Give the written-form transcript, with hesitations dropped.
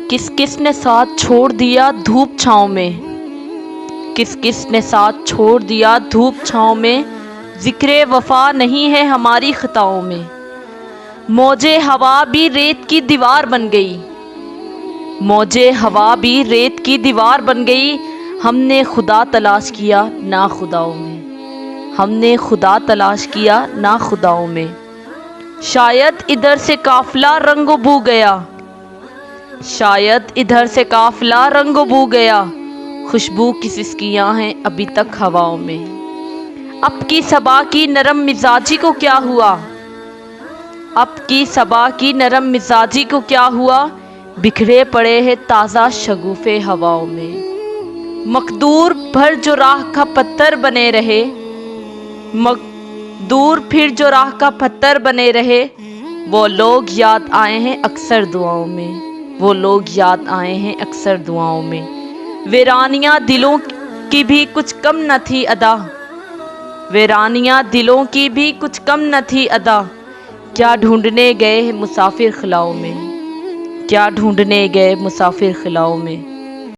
کس کس نے ساتھ چھوڑ دیا دھوپ چھاؤں میں، کس کس نے ساتھ چھوڑ دیا دھوپ چھاؤں میں، ذکر وفا نہیں ہے ہماری خطاؤں میں۔ موجے ہوا بھی ریت کی دیوار بن گئی، موجے ہوا بھی ریت کی دیوار بن گئی، ہم نے خدا تلاش کیا ناخداؤں میں، ہم نے خدا تلاش کیا ناخداؤں میں۔ شاید ادھر سے قافلہ رنگ بو گیا، شاید ادھر سے قافلہ رنگ بو گیا، خوشبو کی سسکیاں ہیں ابھی تک ہواؤں میں۔ اب کی صبا کی نرم مزاجی کو کیا ہوا، اب کی صبا کی نرم مزاجی کو کیا ہوا، بکھرے پڑے ہیں تازہ شگوفے ہواؤں میں۔ مقدور بھر جو راہ کا پتھر بنے رہے، مقدور پھر جو راہ کا پتھر بنے رہے، وہ لوگ یاد آئے ہیں اکثر دعاؤں میں، وہ لوگ یاد آئے ہیں اکثر دعاؤں میں۔ ویرانیاں دلوں کی بھی کچھ کم نہ تھی ادا، ویرانیاں دلوں کی بھی کچھ کم نہ تھی ادا، کیا ڈھونڈنے گئے ہیں مسافر خلاؤں میں، کیا ڈھونڈنے گئے مسافر خلاؤں میں۔